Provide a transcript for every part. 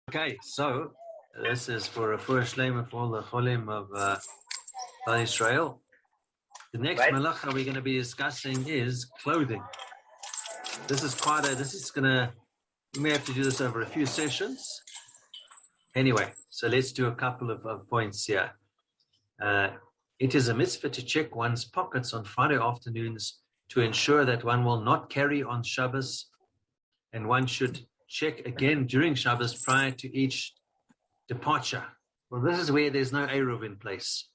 Okay, so this is for a first shleima for all the cholim of Israel. The next malacha we're going to be discussing is clothing. This is we may have to do this over a few sessions. Anyway, so let's do a couple of points here. It is a mitzvah to check one's pockets on Friday afternoons to ensure that one will not carry on Shabbos, and one should check again during Shabbos prior to each departure. Well, this is where there's no Eruv in place.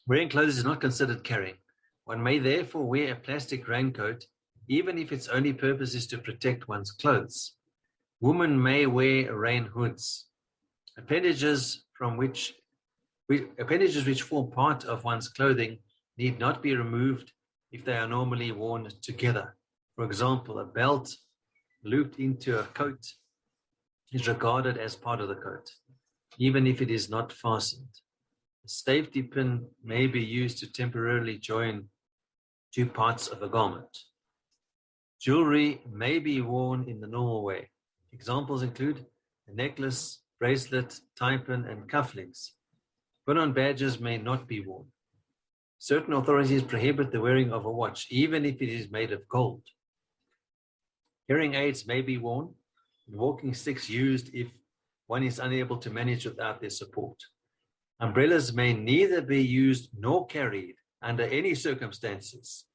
Wearing clothes is not considered carrying. One may therefore wear a plastic raincoat, even if its only purpose is to protect one's clothes. Women may wear rain hoods. Appendages which form part of one's clothing need not be removed if they are normally worn together. For example, a belt looped into a coat is regarded as part of the coat, even if it is not fastened. A safety pin may be used to temporarily join two parts of a garment. Jewelry may be worn in the normal way. Examples include a necklace, bracelet, tie pin, and cufflinks. Put-on badges may not be worn. Certain authorities prohibit the wearing of a watch, even if it is made of gold. Hearing aids may be worn, and walking sticks used if one is unable to manage without their support. Umbrellas may neither be used nor carried under any circumstances.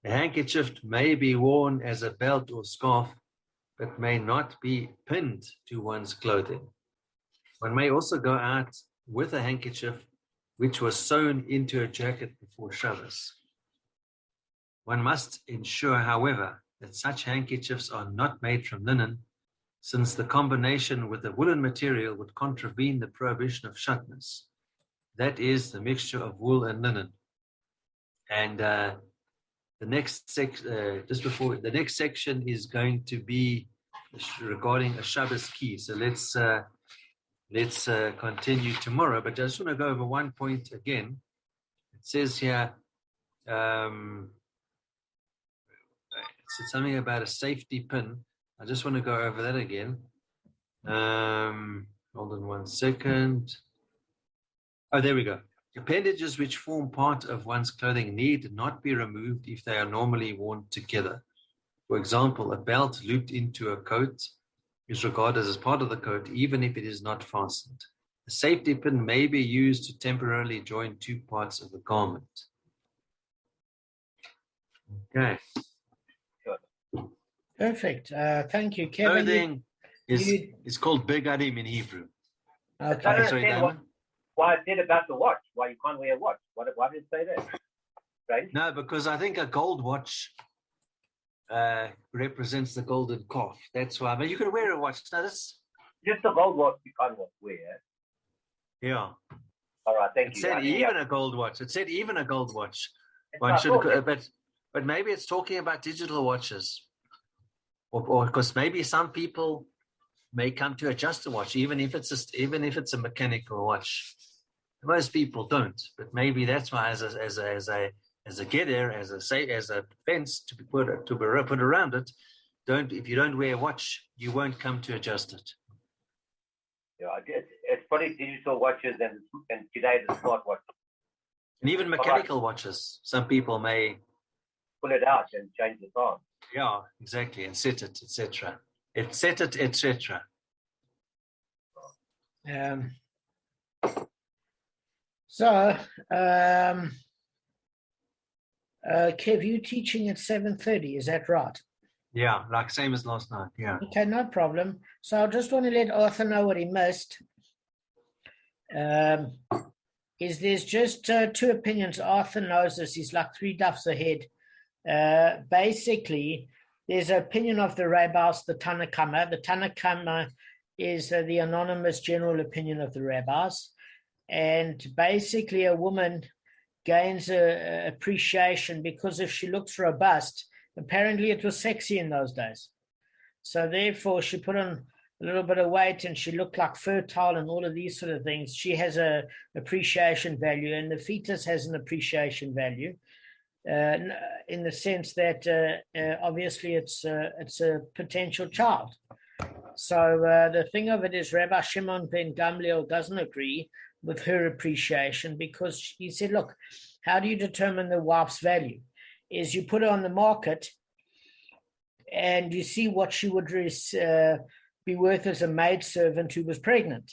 A handkerchief may be worn as a belt or scarf, but may not be pinned to one's clothing. One may also go out with a handkerchief which was sewn into a jacket before Shabbos. One must ensure, however, that such handkerchiefs are not made from linen, since the combination with the woolen material would contravene the prohibition of shatnez. That is, the mixture of wool and linen. And the next section is going to be regarding a Shabbos key. So let's continue tomorrow. But I just want to go over one point again. It says here, it's something about a safety pin. I just want to go over that again. Hold on one second. Oh, there we go. Appendages which form part of one's clothing need not be removed if they are normally worn together. For example, a belt looped into a coat is regarded as part of the coat, even if it is not fastened. A safety pin may be used to temporarily join two parts of the garment. Okay. Perfect. Thank you, Kevin. Clothing is called begadim in Hebrew. Okay. Sorry, Damon. Why it said about the watch? Why you can't wear a watch? Why did it say that? Right? No, because I think a gold watch represents the golden calf. That's why. But you can wear a watch. Now this just a gold watch you can't wear. Yeah. All right. Thank you. It said even a gold watch. It said even a gold watch. One should, but maybe it's talking about digital watches, or because maybe some people may come to adjust a watch, even if it's a mechanical watch. Most people don't, but maybe that's why, as a geder, as a fence to be put around it. If you don't wear a watch, you won't come to adjust it. Yeah, it's probably digital watches and today the smart watches. And even mechanical watches, some people may pull it out and change the time. Yeah, exactly, and set it, etc. etc. Kev, you teaching at 7:30, is that right? Yeah, like same as last night, yeah. Okay, no problem. So I just want to let Arthur know what he missed. Is there's just two opinions. Arthur knows this. He's like 3 duffs ahead. Basically, there's an opinion of the rabbis, the Bava Kamma. The Bava Kamma is the anonymous general opinion of the rabbis. And basically, a woman gains appreciation because if she looks robust, apparently it was sexy in those days. So therefore, she put on a little bit of weight and she looked like fertile and all of these sort of things. She has a appreciation value, and the fetus has an appreciation value. In the sense that obviously it's a potential child. So the thing of it is, Rabbi Shimon ben Gamliel doesn't agree with her appreciation, because he said, look, how do you determine the wife's value? Is you put her on the market and you see what she would be worth as a maidservant who was pregnant.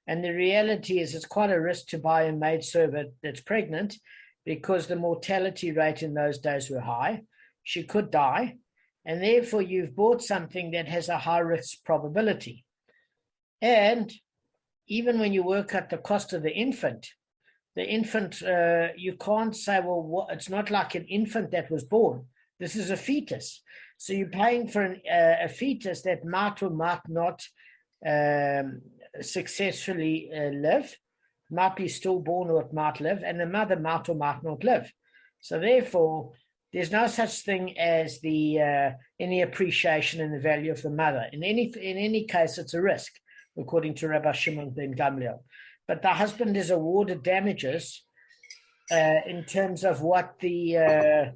And the reality is it's quite a risk to buy a maidservant that's pregnant, because the mortality rate in those days were high. She could die. And therefore, you've bought something that has a high risk probability. And even when you work out the cost of the infant, you can't say, well, it's not like an infant that was born. This is a fetus. So you're paying for a fetus that might or might not successfully live, might be stillborn or it might live, and the mother might or might not live. So therefore, there's no such thing as any appreciation in the value of the mother. In any case, it's a risk, according to Rabbi Shimon ben Gamliel. But the husband is awarded damages in terms of what the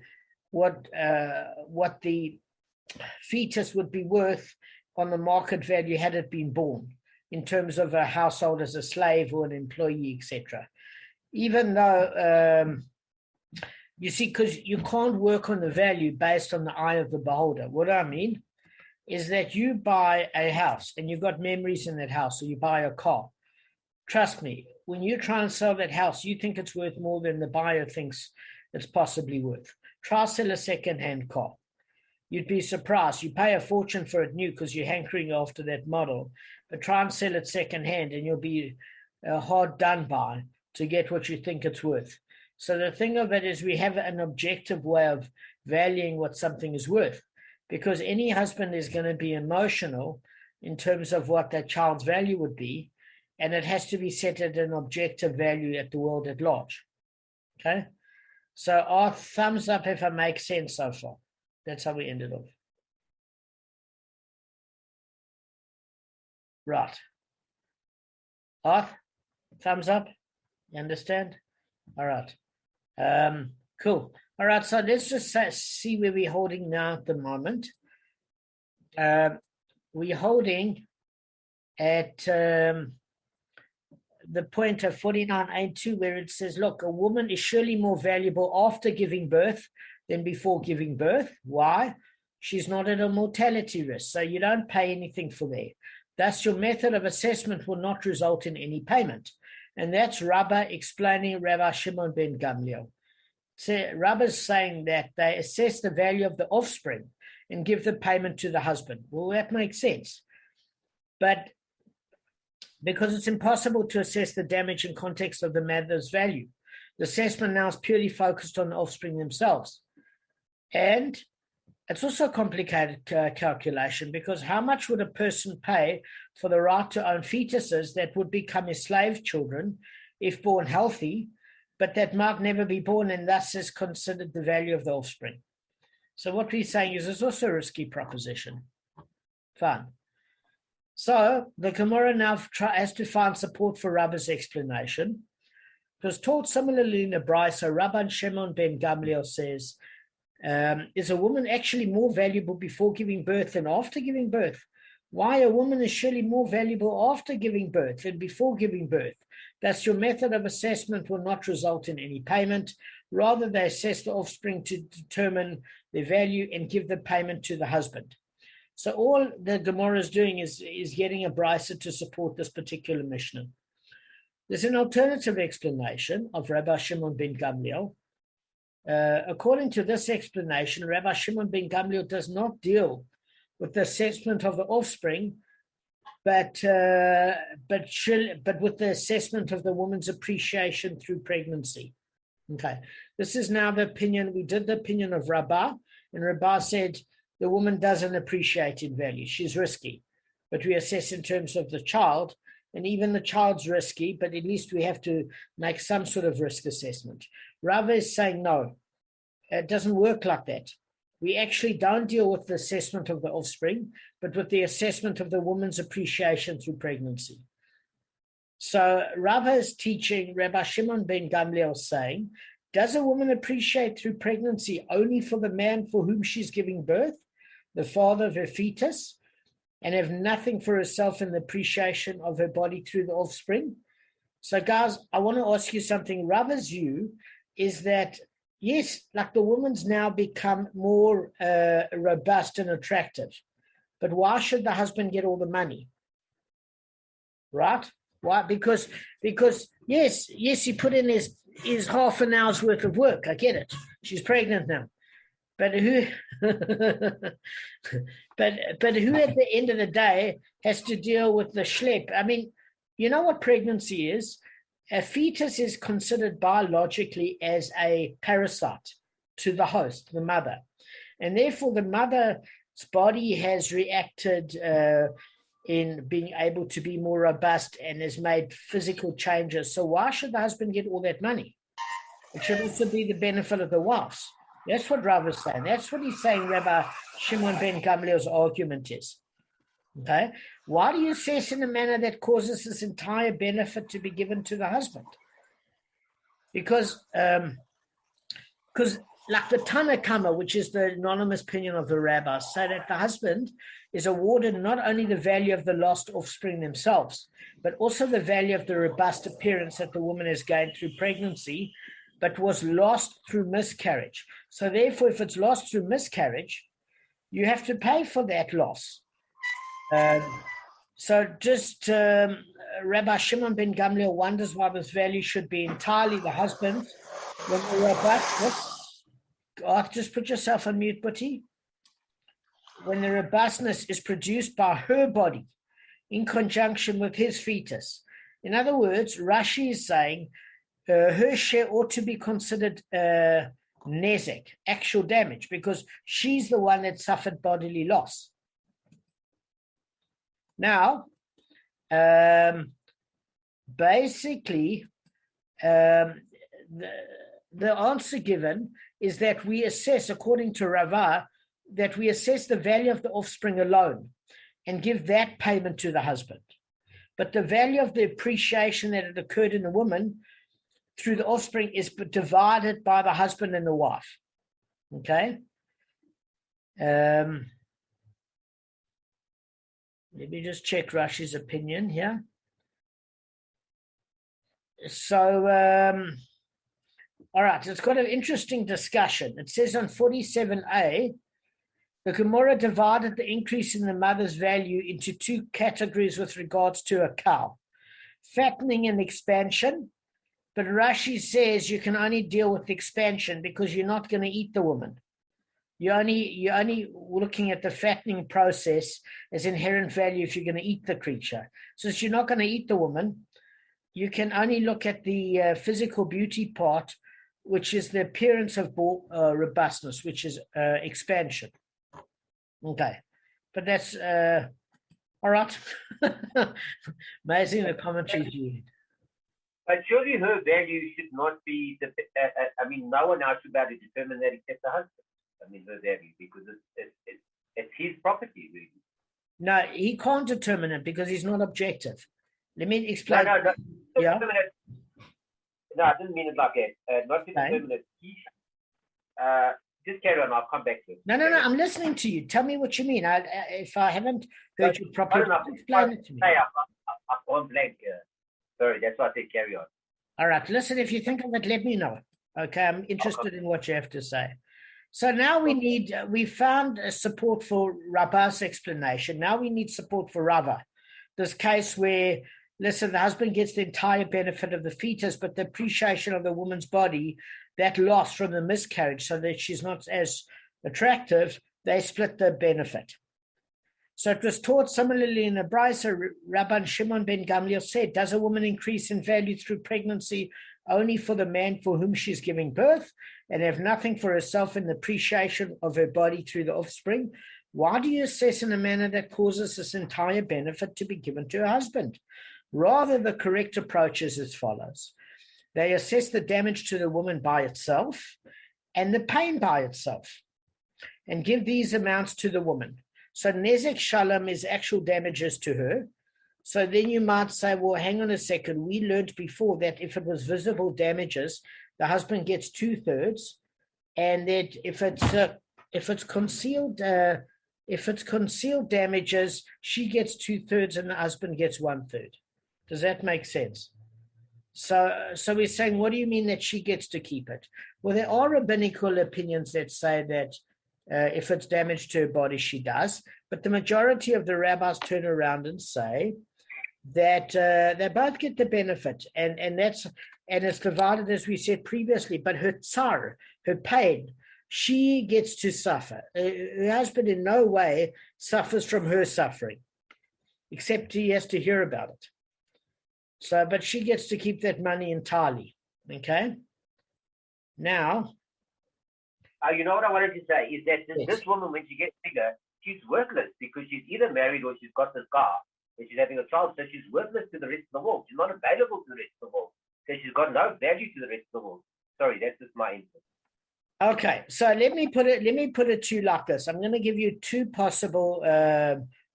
fetus would be worth on the market value had it been born, in terms of a household as a slave or an employee, etc. Even though you see, because you can't work on the value based on the eye of the beholder. What I mean is that you buy a house and you've got memories in that house, or you buy a car. Trust me, when you try and sell that house, you think it's worth more than the buyer thinks it's possibly worth. Try sell a second-hand car. You'd be surprised. You pay a fortune for it new because you're hankering after that model, but try and sell it second-hand and you'll be hard done by to get what you think it's worth. So the thing of it is, we have an objective way of valuing what something is worth, because any husband is going to be emotional in terms of what that child's value would be, and it has to be set at an objective value at the world at large. Okay? So our thumbs up if I make sense so far. That's how we ended off. Right. Arth, thumbs up? You understand? All right. Cool. All right, so let's just see where we're holding now at the moment. We're holding at the point of 49.82, where it says, look, a woman is surely more valuable after giving birth than before giving birth. Why? She's not at a mortality risk, so you don't pay anything for that. Thus, your method of assessment will not result in any payment. And that's Rabba explaining Rabbi Shimon ben Gamliel. So Rabba's saying that they assess the value of the offspring and give the payment to the husband. Well, that makes sense. But because it's impossible to assess the damage in context of the mother's value, the assessment now is purely focused on the offspring themselves. And it's also a complicated calculation, because how much would a person pay for the right to own fetuses that would become his slave children if born healthy, but that might never be born, and thus is considered the value of the offspring? So what we're saying is it's also a risky proposition. Fine. So the Gemara now has to find support for Rabba's explanation. Because taught similarly in the Brisa, Rabban Shimon ben Gamliel says, is a woman actually more valuable before giving birth than after giving birth? Why? A woman is surely more valuable after giving birth than before giving birth. Thus, your method of assessment will not result in any payment. Rather, they assess the offspring to determine their value and give the payment to the husband. So all the Gemara is doing is getting a brisa to support this particular Mishnah. There's an alternative explanation of Rabbi Shimon ben Gamliel. According to this explanation, Rabbi Shimon ben Gamliel does not deal with the assessment of the offspring, but with the assessment of the woman's appreciation through pregnancy. Okay, this is now the opinion. We did the opinion of Rabbah, and Rabbah said the woman doesn't appreciate in value. She's risky, but we assess in terms of the child, and even the child's risky, but at least we have to make some sort of risk assessment. Rabbah is saying no, it doesn't work like that. We actually don't deal with the assessment of the offspring, but with the assessment of the woman's appreciation through pregnancy. So Rabbah is teaching Rabbi Shimon ben Gamliel, saying, does a woman appreciate through pregnancy only for the man for whom she's giving birth, the father of her fetus, and have nothing for herself in the appreciation of her body through the offspring. So, guys, I want to ask you something. Rava's view is that, yes, like the woman's now become more robust and attractive, but why should the husband get all the money? Right? Why? Because yes, he put in his half an hour's worth of work. I get it. She's pregnant now. But who but who at the end of the day has to deal with the schlep? I mean, you know what pregnancy is? A fetus is considered biologically as a parasite to the host, the mother. And therefore the mother's body has reacted in being able to be more robust and has made physical changes. So why should the husband get all that money? It should also be the benefit of the wives. That's what Rav is saying. That's what he's saying Rabbi Shimon ben Gamliel's argument is. Okay? Why do you assess in a manner that causes this entire benefit to be given to the husband? Because like the Tana Kamma, which is the anonymous opinion of the rabbis, say that the husband is awarded not only the value of the lost offspring themselves, but also the value of the robust appearance that the woman has gained through pregnancy, but was lost through miscarriage. So therefore, if it's lost through miscarriage, you have to pay for that loss. So just Rabbi Shimon ben Gamliel wonders why this value should be entirely the husband's. When the robustness, just put yourself on mute, Butti. When the robustness is produced by her body in conjunction with his fetus. In other words, Rashi is saying her share ought to be considered nezek, actual damage, because she's the one that suffered bodily loss. Now, basically, the answer given is that we assess, according to Rava, that we assess the value of the offspring alone and give that payment to the husband. But the value of the appreciation that had occurred in the woman through the offspring is divided by the husband and the wife. Okay? Let me just check Rashi's opinion here. So, all right, it's got an interesting discussion. It says on 47a, the Gemara divided the increase in the mother's value into two categories with regards to a cow, fattening and expansion. But Rashi says you can only deal with expansion because you're not going to eat the woman. You're only looking at the fattening process as inherent value if you're going to eat the creature. So since you're not going to eat the woman, you can only look at the physical beauty part, which is the appearance of robustness, which is expansion. Okay. But that's all right. Amazing the commentaries you read. But surely her value should not be, no one else should be able to determine that except the husband. Her value, because it's his property, really. No, he can't determine it because he's not objective. Let me explain. No. Yeah? No, I didn't mean it like that. Not to determine it. Just carry on. I'll come back to it. No. I'm listening to you. Tell me what you mean. If I haven't heard you properly, explain it to me. I've gone blank. Sorry, that's why I said carry on. All right. Listen, if you think of it, let me know. Okay, I'm interested in what you have to say. So now we found support for Rava's explanation. Now we need support for Rava. This case where, listen, the husband gets the entire benefit of the fetus, but the appreciation of the woman's body, that loss from the miscarriage, so that she's not as attractive, they split the benefit. So it was taught similarly in the Brisa. Rabban Shimon ben Gamliel said, does a woman increase in value through pregnancy only for the man for whom she's giving birth and have nothing for herself in the appreciation of her body through the offspring? Why do you assess in a manner that causes this entire benefit to be given to her husband? Rather, the correct approach is as follows. They assess the damage to the woman by itself and the pain by itself and give these amounts to the woman. So nezek shalom is actual damages to her. So then you might say, well, hang on a second. We learned before that if it was visible damages, the husband gets 2/3, and that if it's concealed, If it's concealed damages, she gets 2/3 and the husband gets 1/3. Does that make sense? So we're saying, what do you mean that she gets to keep it? Well, there are rabbinical opinions that say that if it's damage to her body, she does. But the majority of the rabbis turn around and say that they both get the benefit, and it's divided, as we said previously. But her tsar, her pain, she gets to suffer. Her husband in no way suffers from her suffering, except he has to hear about it. So, but she gets to keep that money entirely. Okay. Now, you know what I wanted to say is that yes. This woman, when she gets bigger, she's worthless because she's either married or she's got this car and she's having a child. So she's worthless to the rest of the world. She's not available to the rest of the world. So she's got no value to the rest of the world. Sorry, that's just my input. Okay, so let me put it to you like this. I'm going to give you two possible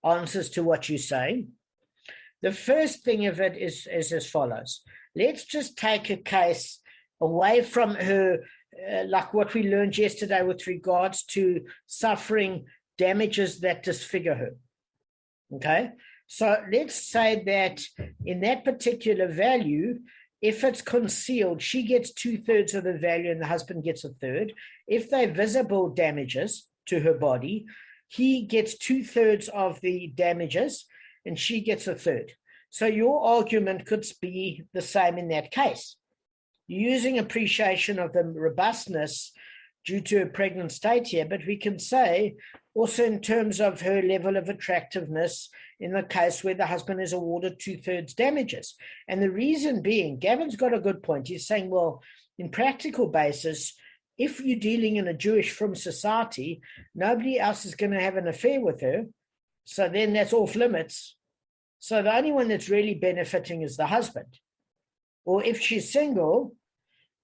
answers to what you're saying. The first thing of it is as follows. Let's just take a case away from her, like what we learned yesterday with regards to suffering damages that disfigure her. Okay, so let's say that in that particular value, if it's concealed, she gets 2/3 of the value and the husband gets 1/3. If they're visible damages to her body, he gets 2/3 of the damages and she gets 1/3. So your argument could be the same in that case. You're using appreciation of the robustness due to a pregnant state here, but we can say also in terms of her level of attractiveness in the case where the husband is awarded 2/3 damages. And the reason being, Gavin's got a good point. He's saying, well, in practical basis, if you're dealing in a Jewish frum society, nobody else is going to have an affair with her. So then that's off limits. So the only one that's really benefiting is the husband. Or if she's single,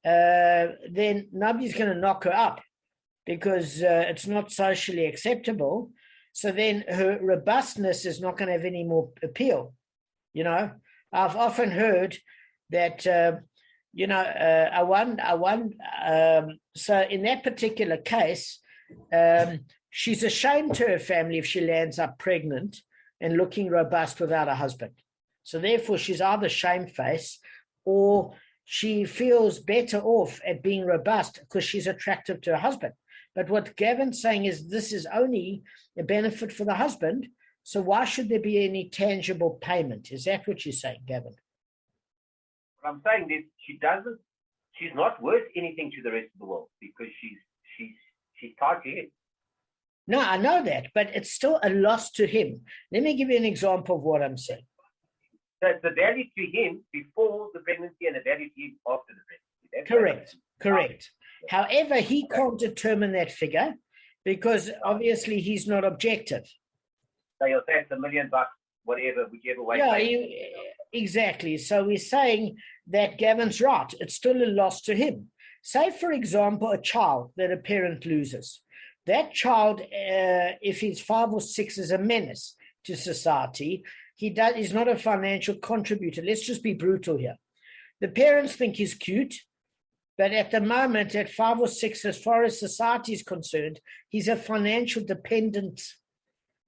then nobody's going to knock her up because it's not socially acceptable. So then her robustness is not going to have any more appeal. You know, I've often heard that, so in that particular case, she's ashamed to her family if she lands up pregnant and looking robust without a husband. So therefore, she's either shamefaced or she feels better off at being robust because she's attractive to her husband. But what Gavin's saying is this is only a benefit for the husband. So why should there be any tangible payment? Is that what you're saying, Gavin? What I'm saying is she's not worth anything to the rest of the world because she's tied to him. No, I know that, but it's still a loss to him. Let me give you an example of what I'm saying. So it's the value to him before the pregnancy and the value to him after the pregnancy. Correct. However, he can't determine that figure because obviously he's not objective. So you'll say it's $1 million, whatever, whichever way. Yeah, exactly. So we're saying that Gavin's right. It's still a loss to him. Say, for example, a child that a parent loses. That child, if he's 5 or 6, is a menace to society. He's not a financial contributor. Let's just be brutal here. The parents think he's cute, but at the moment, at 5 or 6, as far as society is concerned, he's a financial dependent,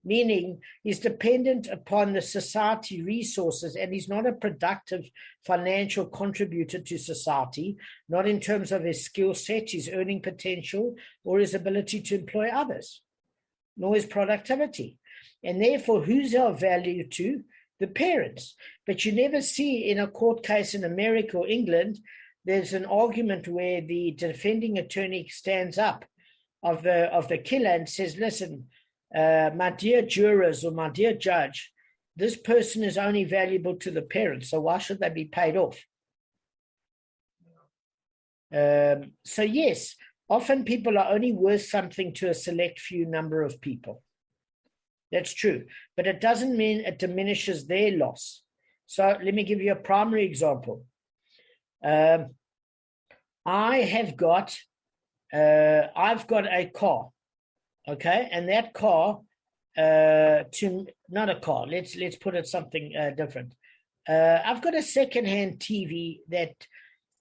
meaning he's dependent upon the society resources and he's not a productive financial contributor to society, not in terms of his skill set, his earning potential, or his ability to employ others, nor his productivity. And therefore, who's our value to? The parents. But you never see in a court case in America or England, there's an argument where the defending attorney stands up of the killer and says, listen, my dear jurors or my dear judge, this person is only valuable to the parents, so why should they be paid off? So yes, often people are only worth something to a select few number of people. That's true, but it doesn't mean it diminishes their loss. So let me give you a primary example. I've got a car, okay, and that car, not a car. Let's put it something different. I've got a secondhand TV that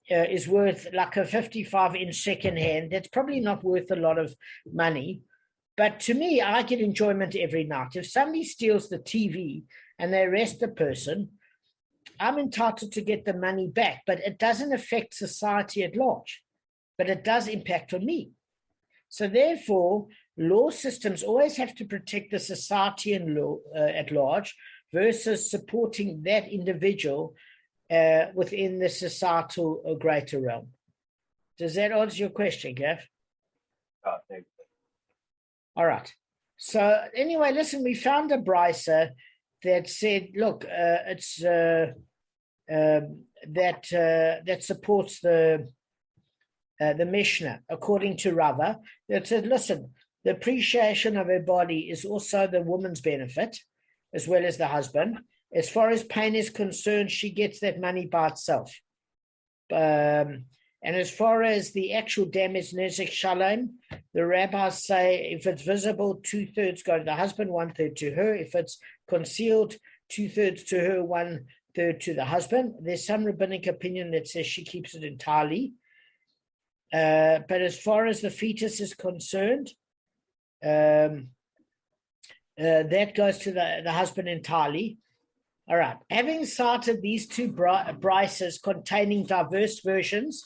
is worth like a 55-inch secondhand. That's probably not worth a lot of money. But to me, I get enjoyment every night. If somebody steals the TV and they arrest the person, I'm entitled to get the money back, but it doesn't affect society at large, but it does impact on me. So therefore, law systems always have to protect the society and law at large versus supporting that individual within the societal or greater realm. Does that answer your question, Gav? Oh, thanks. All right. So anyway, listen, we found a brisa that said, look, it's that supports the Mishnah, according to Rava, that said, listen, the appreciation of her body is also the woman's benefit, as well as the husband. As far as pain is concerned, she gets that money by itself. And as far as the actual damage, nezek shalom, the rabbis say if it's visible, 2/3 go to the husband, 1/3 to her. If it's concealed, 2/3 to her, 1/3 to the husband. There's some rabbinic opinion that says she keeps it entirely. But as far as the fetus is concerned, that goes to the husband entirely. All right. Having cited these two brises containing diverse versions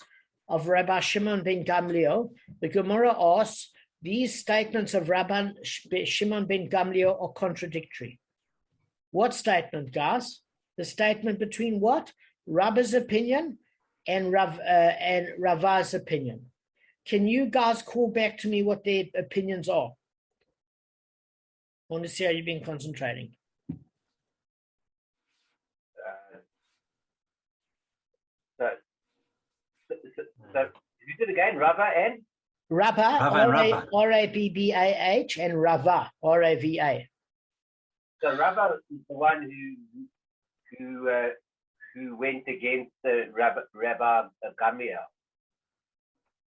of Rabbi Shimon ben Gamliel, the Gemara asks, these statements of Rabbi Shimon ben Gamliel are contradictory. What statement, guys? The statement between what? Rabba's opinion and Rava's opinion. Can you guys call back to me what their opinions are? I want to see how you've been concentrating. So you did again, Rava and? Rabba, R-A-B-B-A-H, and Rava, R-A-V-A. So Rava is the one who went against Rabbi Gamliel.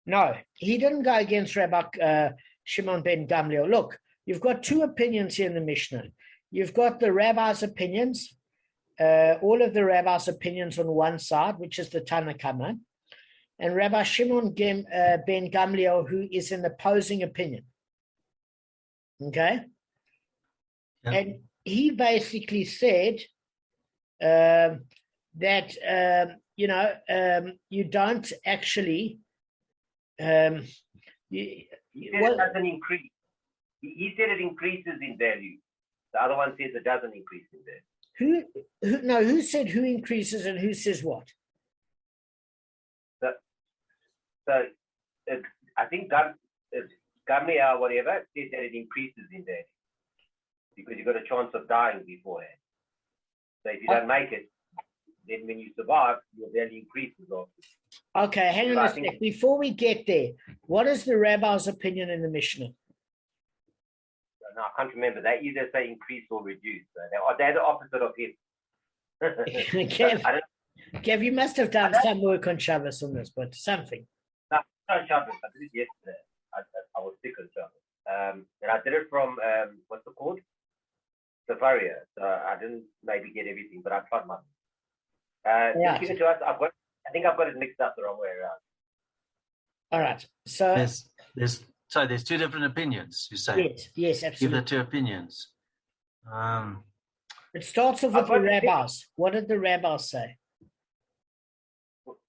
No, he didn't go against Rabbi Shimon ben Gamliel. Look, you've got two opinions here in the Mishnah. You've got the rabbi's opinions, all of the rabbi's opinions on one side, which is the Tana Kamma, and Rabbi Shimon ben Gamliel, who is an opposing opinion. Okay? Yeah. And he basically said that, you don't actually... he said it doesn't increase. He said it increases in value. The other one says it doesn't increase in value. Who said who increases and who says what? So I think Gamliel, whatever, says that it increases in value because you've got a chance of dying beforehand. So if you don't make it, then when you survive, your value increases. Okay, hang on a sec. Before we get there, what is the rabbi's opinion in the Mishnah? No, I can't remember. They either say increase or reduce. So they're the opposite of him. Kev, you must have done some work on Shabbos on this, but something. No, not Shabbos. I did it yesterday. I was sick on Shabbos. And I did it from, what's it called? Safaria. So I didn't maybe get everything, but I tried my best. Just give it to us. I think I've got it mixed up the wrong way around. All right. So there's two different opinions, you say? Yes, absolutely. Give the two opinions. It starts off with the rabbis. What did the rabbis say?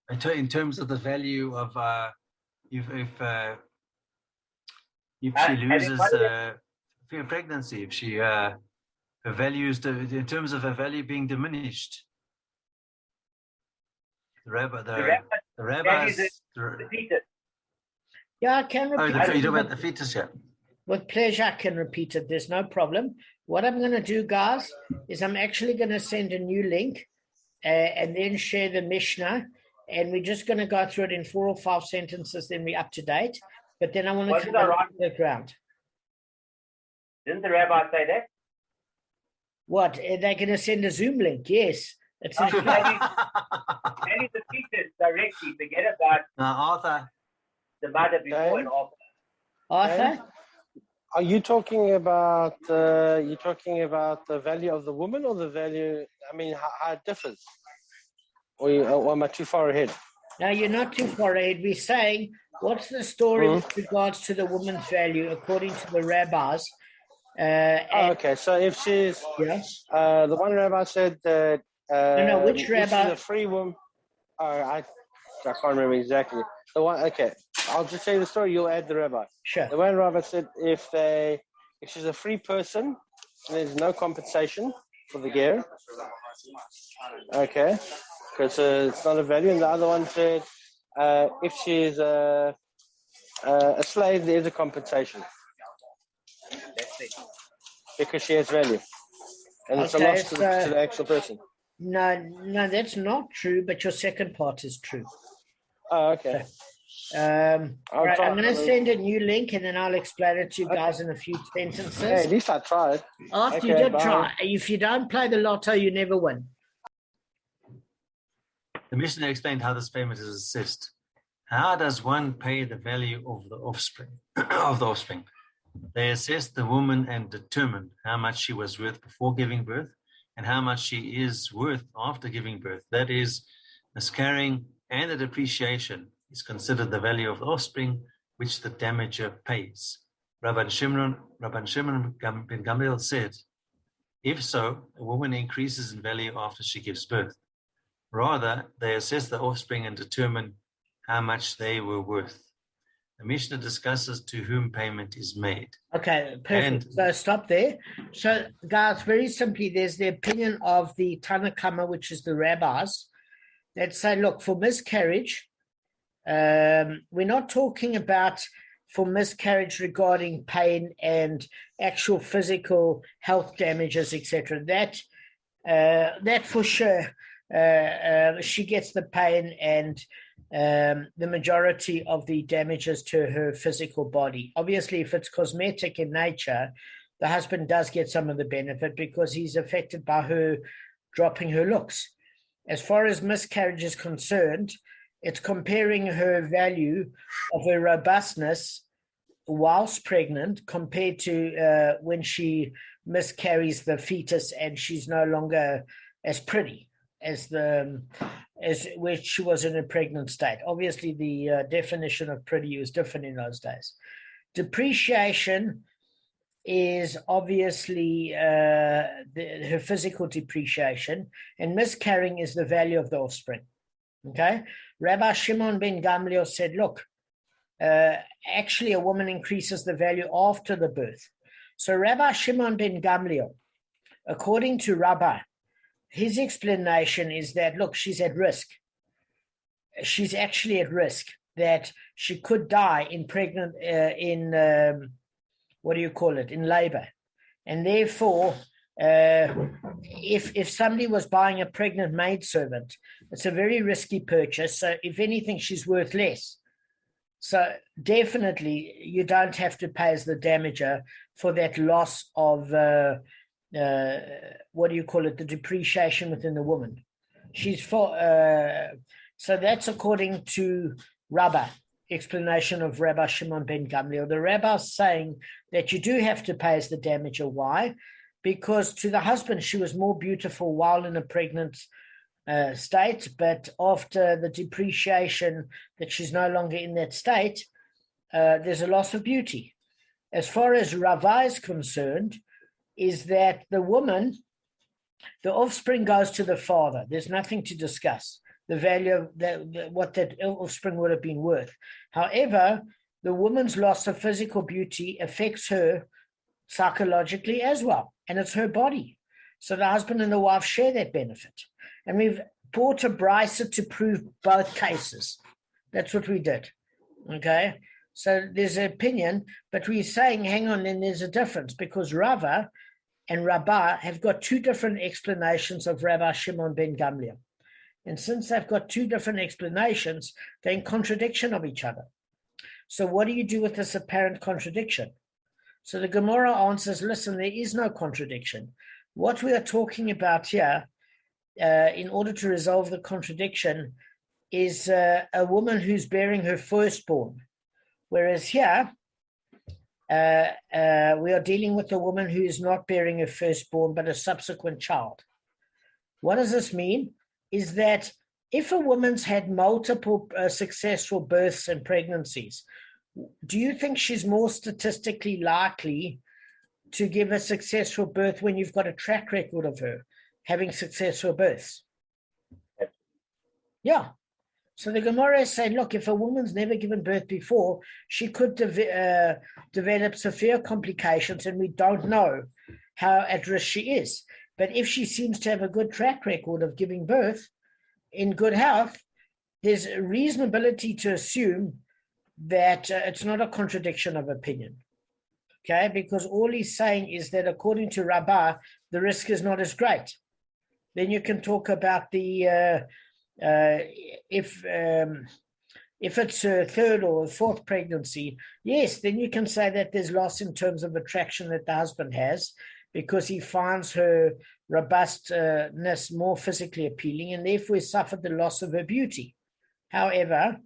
In terms of the value of if she loses pregnancy, if she her value is in terms of her value being diminished. The rabbis. The fetus. Yeah, I can repeat it. You talk about the fetus, yeah. With pleasure, I can repeat it. There's no problem. What I'm going to do, guys, is I'm actually going to send a new link and then share the Mishnah. And we're just going to go through it in 4 or 5 sentences, then we're up to date. But then I want to come back to the ground. Didn't the rabbi say that? What? They're going to send a Zoom link, yes. It's maybe the fetus directly. Forget about Arthur. The mother before and after. Arthur? Are you talking about the value of the woman or the value? I mean, how it differs? Or am I too far ahead? Now, you're not too far ahead. We're saying, what's the story with regards to the woman's value according to the rabbis? Okay, so if she's the one rabbi said that which rabbi? if she's a free woman. I can't remember exactly. The one. Okay, I'll just tell you the story. You'll add the rabbi. Sure. The one rabbi said if she's a free person, there's no compensation for the ger. Okay, because it's not a value. And the other one said if she's a slave, there is a compensation. Because she has value. And it's a loss to the actual person. No, that's not true, but your second part is true. Oh, okay. All right, I'm going to send a new link and then I'll explain it to you guys in a few sentences. Hey, at least I tried. After you did try. If you don't play the lotto, you never win. The Mishnah explained how this payment is assessed. How does one pay the value of the offspring? They assessed the woman and determined how much she was worth before giving birth and how much she is worth after giving birth. That is, miscarrying and the depreciation is considered the value of the offspring, which the damager pays. Rabban Shimon ben Gamliel said, if so, a woman increases in value after she gives birth. Rather, they assess the offspring and determine how much they were worth. The Mishnah discusses to whom payment is made. Okay, perfect. So stop there. So, guys, very simply, there's the opinion of the Bava Kamma, which is the rabbis, that say, look, for miscarriage, we're not talking about for miscarriage regarding pain and actual physical health damages, etc. That for sure, she gets the pain and the majority of the damages to her physical body. Obviously, if it's cosmetic in nature, the husband does get some of the benefit because he's affected by her dropping her looks. As far as miscarriage is concerned, it's comparing her value of her robustness whilst pregnant compared to when she miscarries the fetus and she's no longer as pretty as where she was in a pregnant state. Obviously, the definition of pretty was different in those days. Depreciation is obviously her physical depreciation, and miscarrying is the value of the offspring. Okay? Rabbi Shimon ben Gamliel said, look, actually a woman increases the value after the birth. So Rabbi Shimon ben Gamliel, according to Rabbi, his explanation is that, look, she's at risk. She's actually at risk that she could die in labor. And therefore, if somebody was buying a pregnant maidservant, it's a very risky purchase. So if anything, she's worth less. So definitely you don't have to pay as the damager for that loss of the depreciation within the woman. So that's according to Rabbah, explanation of Rabbi Shimon ben Gamliel. The rabbis saying that you do have to pay as the damager. Why? Because to the husband, she was more beautiful while in a pregnant state, but after the depreciation that she's no longer in that state, there's a loss of beauty. As far as Rava is concerned, is that the woman, the offspring goes to the father. There's nothing to discuss. The value of what that offspring would have been worth. However, the woman's loss of physical beauty affects her psychologically as well, and it's her body. So the husband and the wife share that benefit. And we've brought a brisa to prove both cases. That's what we did. Okay? So there's an opinion, but we're saying, hang on, then there's a difference because Rava and Rabbah have got two different explanations of Rabbi Shimon ben Gamliel. And since they've got two different explanations, they're in contradiction of each other. So what do you do with this apparent contradiction? So the Gemara answers, listen, there is no contradiction. What we are talking about here, in order to resolve the contradiction, is a woman who's bearing her firstborn. Whereas here, we are dealing with a woman who is not bearing her firstborn, but a subsequent child. What does this mean? Is that if a woman's had multiple successful births and pregnancies, do you think she's more statistically likely to give a successful birth when you've got a track record of her having successful births? Yeah. So the Gemara is saying, look, if a woman's never given birth before, she could develop severe complications, and we don't know how at risk she is. But if she seems to have a good track record of giving birth in good health, there's a reasonability to assume that it's not a contradiction of opinion. Okay, because all he's saying is that according to Rabbah, the risk is not as great. Then you can talk about the if it's a third or a fourth pregnancy, yes, then you can say that there's loss in terms of attraction that the husband has, because he finds her robustness more physically appealing, and therefore he suffered the loss of her beauty. However,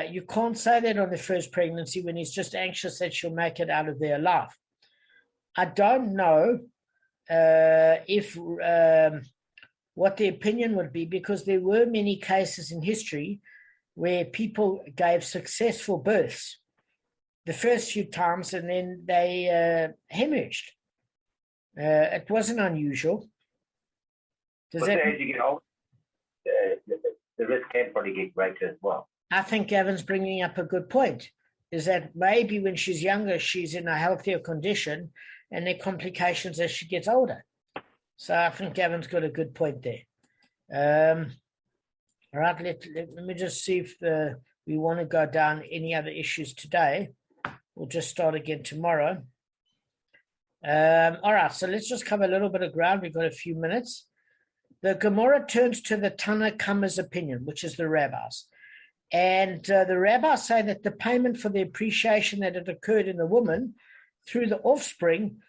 you can't say that on the first pregnancy when he's just anxious that she'll make it out of there alive. I don't know if what the opinion would be, because there were many cases in history where people gave successful births the first few times and then they hemorrhaged. It wasn't unusual. As you get older, the risk can probably get greater as well. I think Gavin's bringing up a good point, is that maybe when she's younger, she's in a healthier condition and there are complications as she gets older. So I think Gavin's got a good point there. All right, let me just see if we want to go down any other issues today. We'll just start again tomorrow. All right, so let's just cover a little bit of ground. We've got a few minutes. The Gemara turns to the Tana Kamma's opinion, which is the rabbis. And the rabbis say that the payment for the appreciation that had occurred in the woman through the offspring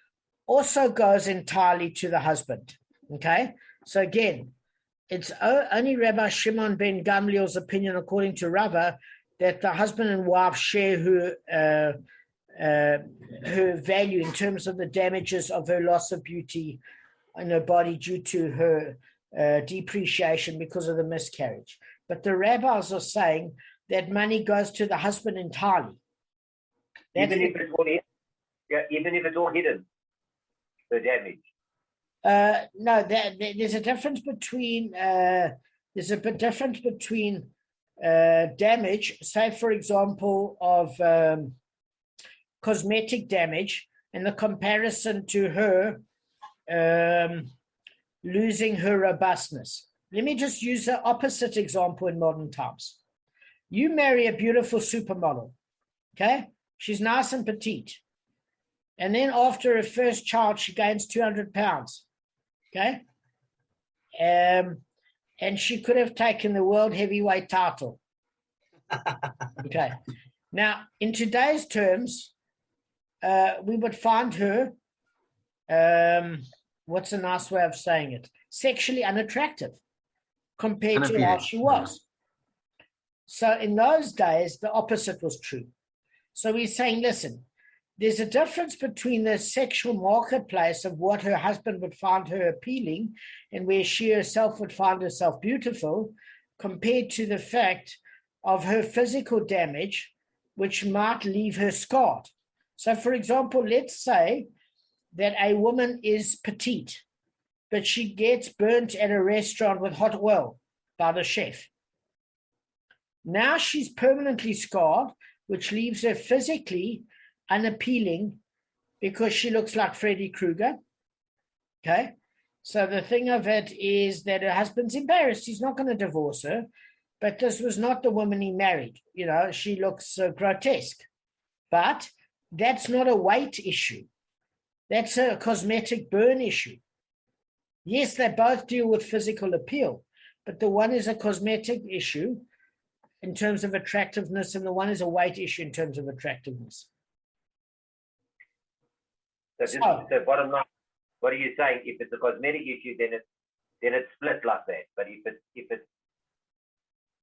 also goes entirely to the husband. Okay? So again, it's only Rabbi Shimon ben Gamliel's opinion, according to Rava, that the husband and wife share her value in terms of the damages of her loss of beauty in her body due to her depreciation because of the miscarriage. But the rabbis are saying that money goes to the husband entirely. Even if it's all hidden, the damage. No, there's a difference between damage, say for example, of cosmetic damage, and the comparison to her losing her robustness. Let me just use the opposite example in modern times. You marry a beautiful supermodel, okay? She's nice and petite. And then after her first child, she gains 200 pounds, okay? And she could have taken the world heavyweight title. Okay. Now, in today's terms, we would find her, what's a nice way of saying it? Sexually unattractive compared to how she was. So in those days, the opposite was true. So we're saying, listen, there's a difference between the sexual marketplace of what her husband would find her appealing and where she herself would find herself beautiful, compared to the fact of her physical damage, which might leave her scarred. So, for example, let's say that a woman is petite, but she gets burnt at a restaurant with hot oil by the chef. Now she's permanently scarred, which leaves her physically unappealing because she looks like Freddy Krueger. Okay? So the thing of it is that her husband's embarrassed. He's not going to divorce her, but this was not the woman he married. You know, she looks grotesque. But that's not a weight issue. That's a cosmetic burn issue. Yes, they both deal with physical appeal, but the one is a cosmetic issue in terms of attractiveness, and the one is a weight issue in terms of attractiveness. So bottom line, what are you saying? If it's a cosmetic issue, then it's split like that. But if it's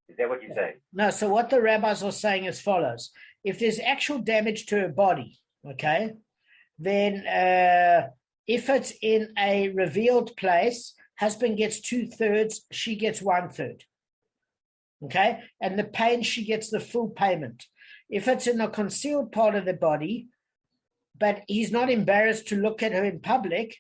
is that what you're saying? No, so what the rabbis are saying is follows. If there's actual damage to her body, okay, then if it's in a revealed place, husband gets 2/3, she gets 1/3. Okay, and the pain, she gets the full payment. If it's in a concealed part of the body, but he's not embarrassed to look at her in public,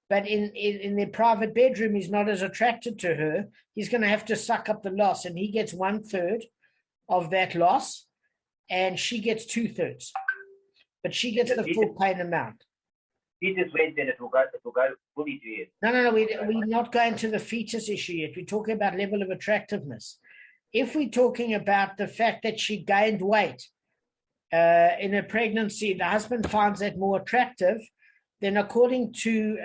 but in their private bedroom, he's not as attracted to her, he's going to have to suck up the loss, and he gets 1/3 of that loss, and she gets 2/3. But she gets the full pain amount. Fetus went, then it will go fully to you. No, we're not going to the fetus issue yet. We're talking about level of attractiveness. If we're talking about the fact that she gained weight in her pregnancy, the husband finds that more attractive, then according to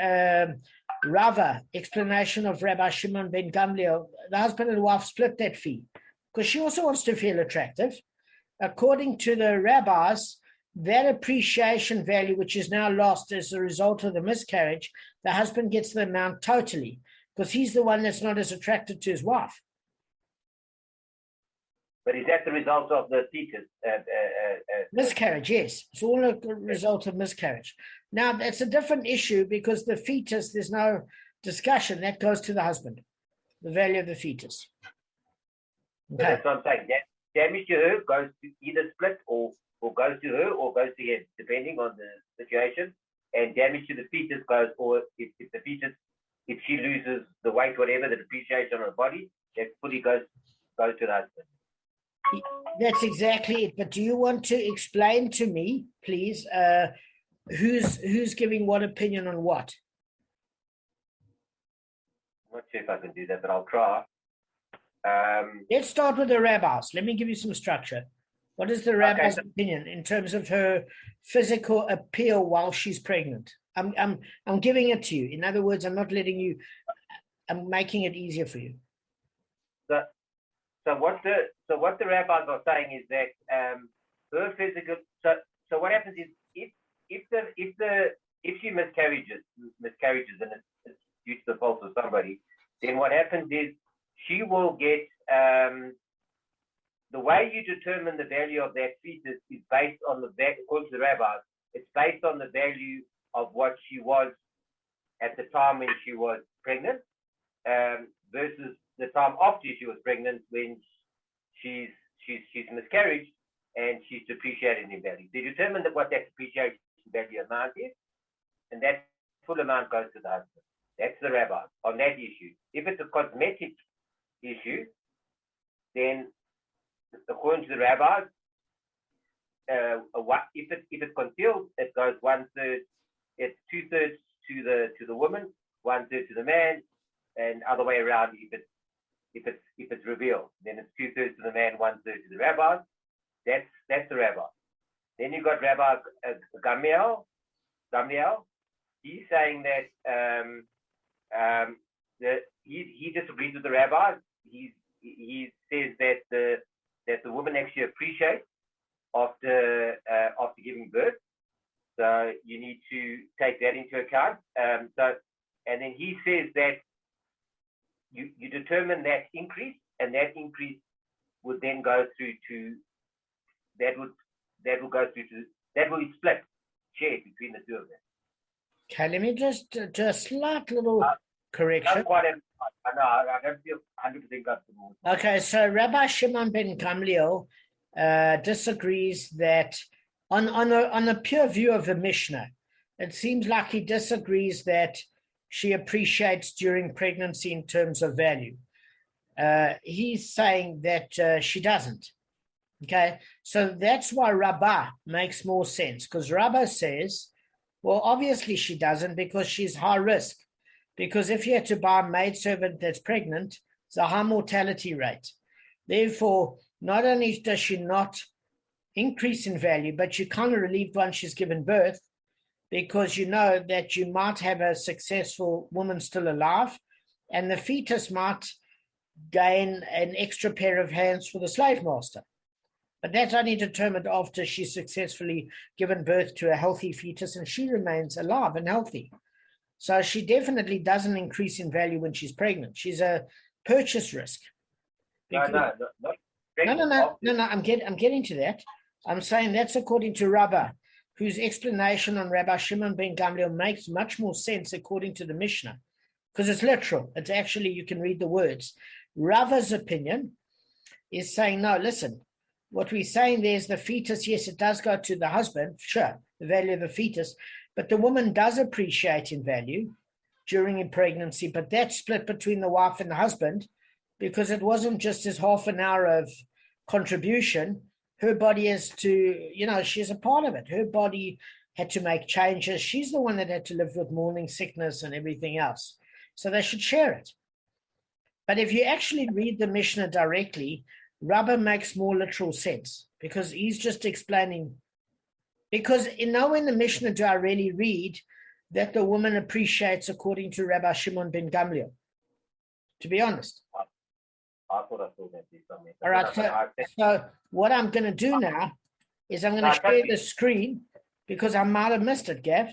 Rava, explanation of Rabbi Shimon ben Gamliel, the husband and wife split that fee because she also wants to feel attractive. According to the rabbis, that appreciation value, which is now lost as a result of the miscarriage, the husband gets the amount totally because he's the one that's not as attracted to his wife. But is that the result of the fetus? Miscarriage, yes. It's all a result of miscarriage. Now, that's a different issue because the fetus, there's no discussion. That goes to the husband, the value of the fetus. Okay. So that's what I'm saying. That damage to her goes to either split or goes to her or goes to him, depending on the situation. And damage to the fetus goes, or if the fetus, if she loses the weight, whatever, the depreciation on her body, that fully goes to the husband. That's exactly it. But do you want to explain to me, please, who's giving what opinion on what? I'm not sure if I can do that, but I'll try. Let's start with the rabbis. Let me give you some structure. What is the rabbi's opinion in terms of her physical appeal while she's pregnant? I'm giving it to you. In other words, I'm not letting you. I'm making it easier for you. So what the rabbis are saying is that her physical. So what happens is if she miscarriages and it's due to the fault of somebody, then what happens is she will get. The way you determine the value of that fetus is based on according to the rabbis, it's based on the value of what she was at the time when she was pregnant versus the time after she was pregnant when she's miscarried and she's depreciated in value. They determine what that depreciation value amount is, and that full amount goes to the husband. That's the rabbi on that issue. If it's a cosmetic issue, then according to the rabbis, if it's concealed, it goes 1/3. It's 2/3 to the woman, 1/3 to the man, and other way around. If it's revealed, then it's 2/3 to the man, 1/3 to the rabbis. That's the rabbi. Then you've got Rabbi Gamliel. He's saying that he disagrees with the rabbis. He says that the woman actually appreciates after giving birth. So you need to take that into account. And then he says that you determine that increase, and that increase would then go through to that will be split, shared between the two of them. Okay, let me just do a slight little correction. I don't feel 100% comfortable. Okay, so Rabbi Shimon ben Gamliel disagrees that on a pure view of the Mishnah, it seems like he disagrees that she appreciates during pregnancy in terms of value. He's saying that she doesn't. Okay, so that's why Rabbah makes more sense, because Rabbah says, well, obviously she doesn't because she's high risk. Because if you had to buy a maidservant that's pregnant, it's a high mortality rate. Therefore, not only does she not increase in value, but you're kind of relieved once she's given birth, because you know that you might have a successful woman still alive, and the fetus might gain an extra pair of hands for the slave master. But that's only determined after she's successfully given birth to a healthy fetus and she remains alive and healthy. So she definitely doesn't increase in value when she's pregnant. She's a purchase risk. No, I'm getting to that. I'm saying that's according to Rabbah, whose explanation on Rabbi Shimon ben Gamliel makes much more sense according to the Mishnah, because it's literal. It's actually, you can read the words. Rava's opinion is saying, no, listen, what we're saying there is the fetus, yes, it does go to the husband, sure, the value of the fetus, but the woman does appreciate in value during a pregnancy, but that's split between the wife and the husband because it wasn't just as half an hour of contribution. Her body is to, she's a part of it. Her body had to make changes. She's the one that had to live with morning sickness and everything else. So they should share it. But if you actually read the Mishnah directly, Rabbah makes more literal sense because he's just explaining. Because nowhere in the Mishnah do I really read that the woman appreciates according to Rabbi Shimon ben Gamliel, to be honest. I thought I saw that somewhere. All right, so what I'm going to do now is I'm going to share the screen because I might have missed it, Gav.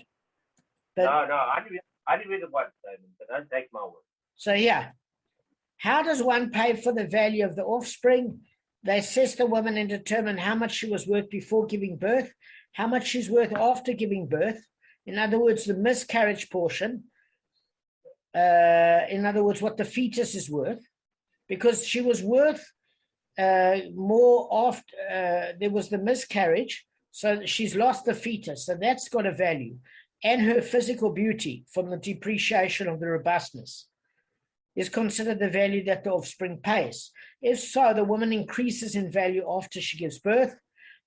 But, no, I didn't read it once, Damon, but don't take my word. So, yeah. How does one pay for the value of the offspring? They assess the woman and determine how much she was worth before giving birth, how much she's worth after giving birth. In other words, the miscarriage portion. In other words, what the fetus is worth. Because she was worth more after there was the miscarriage, so she's lost the fetus. So that's got a value. And her physical beauty from the depreciation of the robustness is considered the value that the offspring pays. If so, the woman increases in value after she gives birth.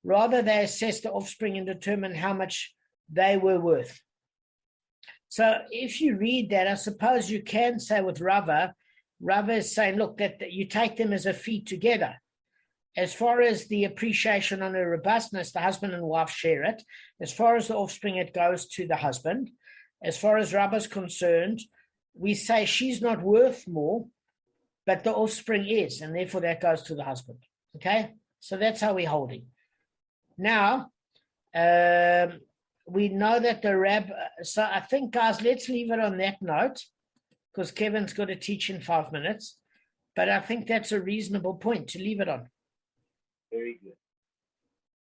Rather, they assess the offspring and determine how much they were worth. So if you read that, I suppose you can say with Rava is saying, look, that you take them as a feed together. As far as the appreciation on her robustness, the husband and wife share it. As far as the offspring, it goes to the husband. As far as Rava is concerned, we say she's not worth more, but the offspring is, and therefore that goes to the husband. Okay? So that's how we're holding. Now, we know that the Rab, so I think, guys, let's leave it on that note, because Kevin's got to teach in 5 minutes. But I think that's a reasonable point to leave it on. Very good.